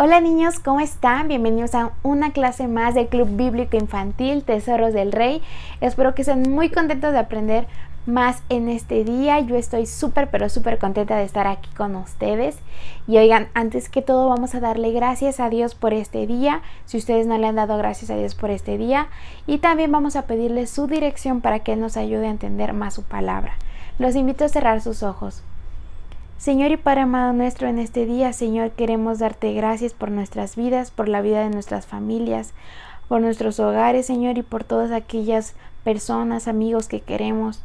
Hola niños, ¿cómo están? Bienvenidos a una clase más del Club Bíblico Infantil Tesoros del Rey. Espero que estén muy contentos de aprender más en este día. Yo estoy súper contenta de estar aquí con ustedes. Y oigan, antes que todo vamos a darle gracias a Dios por este día. Si ustedes no le han dado gracias a Dios por este día. Y también vamos a pedirle su dirección para que Él nos ayude a entender más su palabra. Los invito a cerrar sus ojos. Señor y Padre amado nuestro, en este día, Señor, queremos darte gracias por nuestras vidas, por la vida de nuestras familias, por nuestros hogares, Señor, y por todas aquellas personas, amigos que queremos.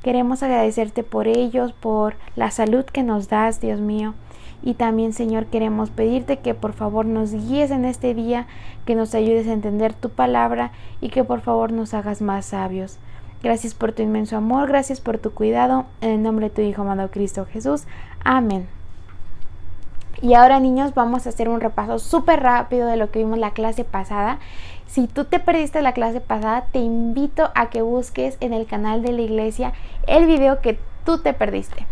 Queremos agradecerte por ellos, por la salud que nos das, Dios mío. Y también, Señor, queremos pedirte que por favor nos guíes en este día, que nos ayudes a entender tu palabra y que por favor nos hagas más sabios. Gracias por tu inmenso amor, gracias por tu cuidado, en el nombre de tu Hijo amado Cristo Jesús. Amén. Y ahora, niños, vamos a hacer un repaso súper rápido de lo que vimos la clase pasada. Si tú te perdiste la clase pasada, te invito a que busques en el canal de la iglesia el video que tú te perdiste.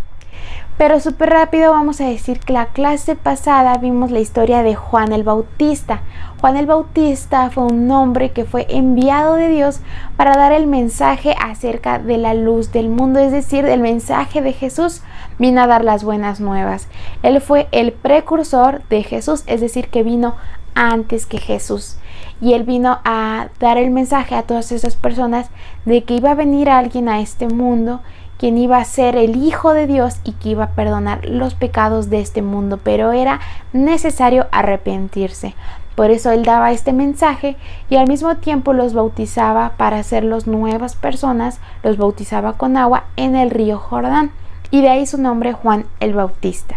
Pero súper rápido vamos a decir que la clase pasada vimos la historia de Juan el Bautista. Juan el Bautista fue un hombre que fue enviado de Dios para dar el mensaje acerca de la luz del mundo, es decir, el mensaje de Jesús. Vino a dar las buenas nuevas. Él fue el precursor de Jesús, es decir, que vino antes que Jesús. Y él vino a dar el mensaje a todas esas personas de que iba a venir alguien a este mundo, quien iba a ser el Hijo de Dios y que iba a perdonar los pecados de este mundo, pero era necesario arrepentirse. Por eso él daba este mensaje y al mismo tiempo los bautizaba para hacerlos nuevas personas, los bautizaba con agua en el río Jordán, y de ahí su nombre, Juan el Bautista.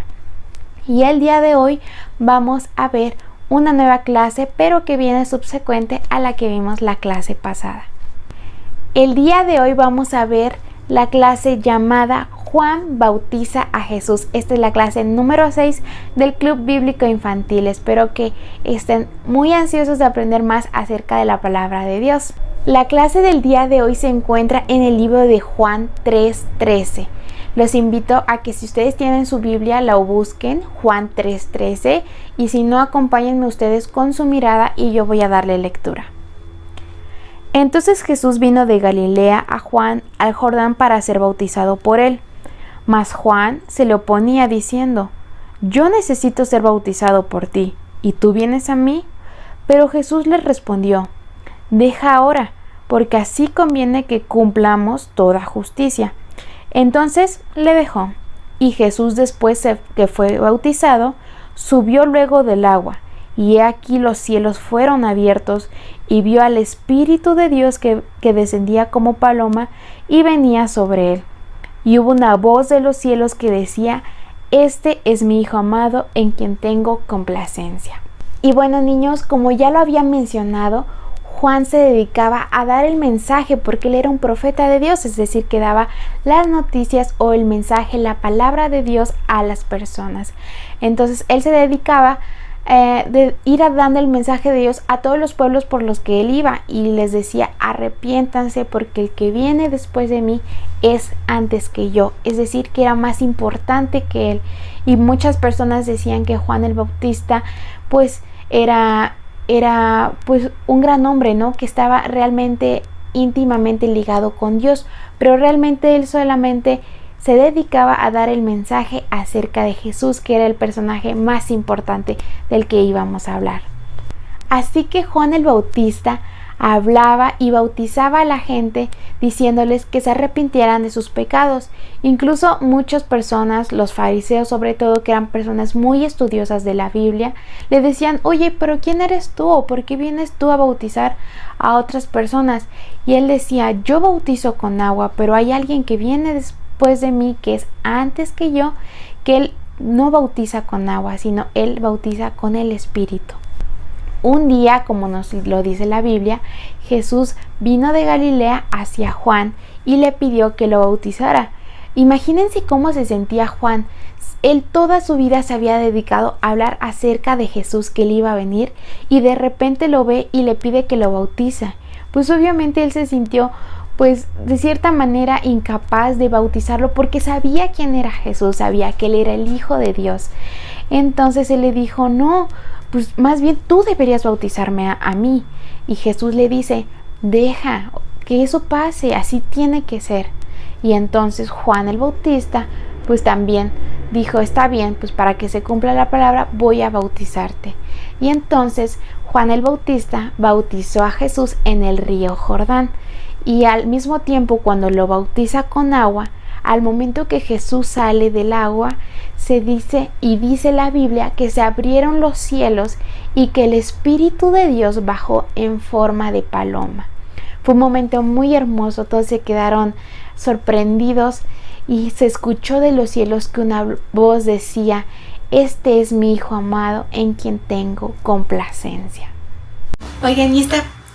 Y el día de hoy vamos a ver una nueva clase, pero que viene subsecuente a la que vimos la clase pasada. El día de hoy vamos a ver la clase llamada Juan bautiza a Jesús. Esta es la clase número 6 del Club Bíblico Infantil. Espero que estén muy ansiosos de aprender más acerca de la palabra de Dios. La clase del día de hoy se encuentra en el libro de Juan 3:13. Los invito a que si ustedes tienen su Biblia la busquen, Juan 3:13, y si no, acompáñenme ustedes con su mirada y yo voy a darle lectura. Entonces Jesús vino de Galilea a Juan al Jordán para ser bautizado por él. Mas Juan se le oponía diciendo: Yo necesito ser bautizado por ti, ¿y tú vienes a mí? Pero Jesús le respondió: Deja ahora, porque así conviene que cumplamos toda justicia. Entonces le dejó, y Jesús, después que fue bautizado, subió luego del agua. Y he aquí los cielos fueron abiertos, y vio al Espíritu de Dios que descendía como paloma y venía sobre él. Y hubo una voz de los cielos que decía: Este es mi Hijo amado, en quien tengo complacencia. Y bueno, niños, como ya lo había mencionado, Juan se dedicaba a dar el mensaje porque él era un profeta de Dios, es decir, que daba las noticias o el mensaje, la palabra de Dios a las personas. Entonces él se dedicaba de ir dando el mensaje de Dios a todos los pueblos por los que él iba, y les decía: arrepiéntanse porque el que viene después de mí es antes que yo, es decir, que era más importante que él. Y muchas personas decían que Juan el Bautista pues era pues un gran hombre, ¿no? Que estaba realmente íntimamente ligado con Dios, pero realmente él solamente se dedicaba a dar el mensaje acerca de Jesús, que era el personaje más importante del que íbamos a hablar. Así que Juan el Bautista hablaba y bautizaba a la gente diciéndoles que se arrepintieran de sus pecados. Incluso muchas personas, los fariseos sobre todo, que eran personas muy estudiosas de la Biblia, le decían: Oye, pero ¿quién eres tú? ¿O por qué vienes tú a bautizar a otras personas? Y él decía: Yo bautizo con agua, pero hay alguien que viene después de mí, que es antes que yo, que él no bautiza con agua, sino él bautiza con el Espíritu. Un día, como nos lo dice la Biblia, Jesús vino de Galilea hacia Juan y le pidió que lo bautizara. Imagínense cómo se sentía Juan. Él toda su vida se había dedicado a hablar acerca de Jesús, que él iba a venir, y de repente lo ve y le pide que lo bautice. Pues obviamente él se sintió pues de cierta manera incapaz de bautizarlo porque sabía quién era Jesús, sabía que él era el Hijo de Dios. Entonces él le dijo: no, pues más bien tú deberías bautizarme a mí. Y Jesús le dice, deja que eso pase, así tiene que ser. Y entonces Juan el Bautista pues también dijo, está bien, pues para que se cumpla la palabra voy a bautizarte. Y entonces Juan el Bautista bautizó a Jesús en el río Jordán. Y al mismo tiempo, cuando lo bautiza con agua, al momento que Jesús sale del agua, dice la Biblia que se abrieron los cielos y que el Espíritu de Dios bajó en forma de paloma. Fue un momento muy hermoso, todos se quedaron sorprendidos y se escuchó de los cielos que una voz decía, este es mi Hijo amado en quien tengo complacencia. Oigan, y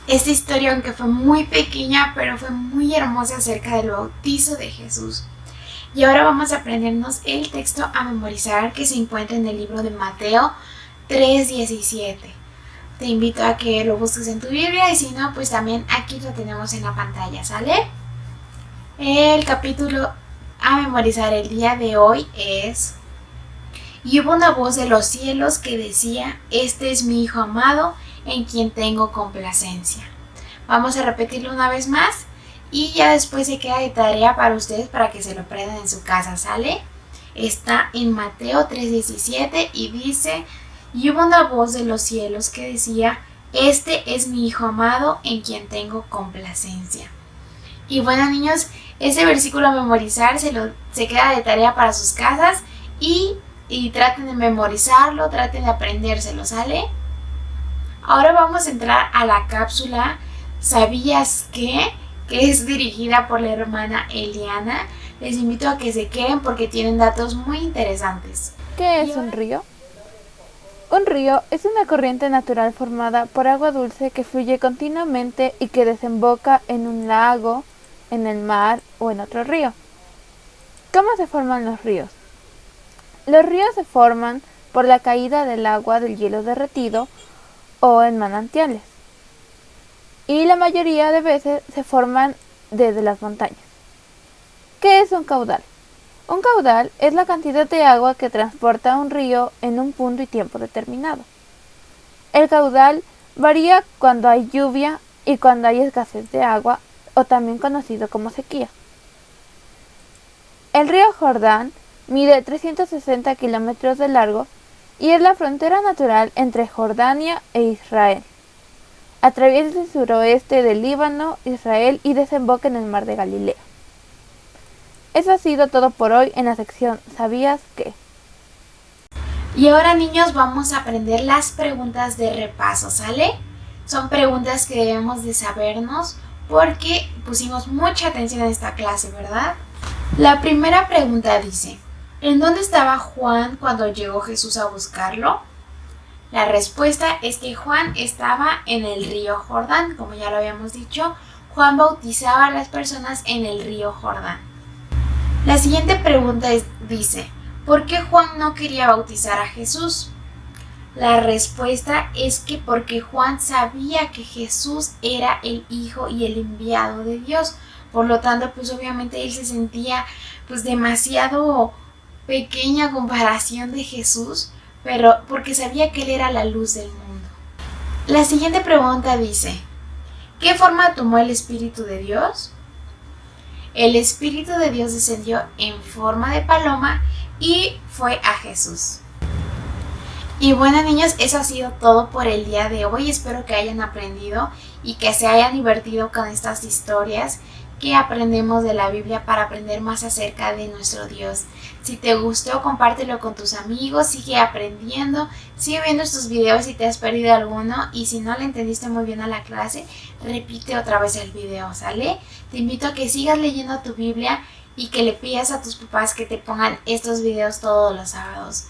esta historia, aunque fue muy pequeña, pero fue muy hermosa acerca del bautizo de Jesús. Y ahora vamos a aprendernos el texto a memorizar que se encuentra en el libro de Mateo 3:17. Te invito a que lo busques en tu Biblia y si no, pues también aquí lo tenemos en la pantalla, ¿sale? El capítulo a memorizar el día de hoy es: y hubo una voz de los cielos que decía, este es mi Hijo amado, en quien tengo complacencia. Vamos a repetirlo una vez más y ya después se queda de tarea para ustedes para que se lo aprendan en su casa, ¿sale? Está en Mateo 3:17 y dice, y hubo una voz de los cielos que decía, este es mi Hijo amado, en quien tengo complacencia. Y bueno, niños, ese versículo a memorizar se queda de tarea para sus casas y traten de memorizarlo, traten de aprendérselo, ¿sale? Ahora vamos a entrar a la cápsula ¿Sabías qué? Que es dirigida por la hermana Eliana. Les invito a que se queden porque tienen datos muy interesantes. ¿Qué es un río? Un río es una corriente natural formada por agua dulce que fluye continuamente y que desemboca en un lago, en el mar o en otro río. ¿Cómo se forman los ríos? Los ríos se forman por la caída del agua del hielo derretido o en manantiales. Y la mayoría de veces se forman desde las montañas. ¿Qué es un caudal? Un caudal es la cantidad de agua que transporta un río en un punto y tiempo determinado. El caudal varía cuando hay lluvia y cuando hay escasez de agua, o también conocido como sequía. El río Jordán mide 360 kilómetros de largo y es la frontera natural entre Jordania e Israel. Atraviesa el suroeste del Líbano, Israel y desemboca en el mar de Galilea. Eso ha sido todo por hoy en la sección ¿Sabías qué? Y ahora, niños, vamos a aprender las preguntas de repaso, ¿sale? Son preguntas que debemos de sabernos porque pusimos mucha atención en esta clase, ¿verdad? La primera pregunta dice, ¿en dónde estaba Juan cuando llegó Jesús a buscarlo? La respuesta es que Juan estaba en el río Jordán, como ya lo habíamos dicho. Juan bautizaba a las personas en el río Jordán. La siguiente pregunta dice, ¿por qué Juan no quería bautizar a Jesús? La respuesta es que porque Juan sabía que Jesús era el Hijo y el enviado de Dios. Por lo tanto, pues obviamente él se sentía pues demasiado pequeña a comparación de Jesús, pero porque sabía que él era la luz del mundo. La siguiente pregunta dice, ¿qué forma tomó el Espíritu de Dios? El Espíritu de Dios descendió en forma de paloma y fue a Jesús. Y bueno, niños, eso ha sido todo por el día de hoy. Espero que hayan aprendido y que se hayan divertido con estas historias que aprendemos de la Biblia para aprender más acerca de nuestro Dios. Si te gustó, compártelo con tus amigos, sigue aprendiendo, sigue viendo estos videos si te has perdido alguno y si no le entendiste muy bien a la clase, repite otra vez el video, ¿sale? Te invito a que sigas leyendo tu Biblia y que le pidas a tus papás que te pongan estos videos todos los sábados.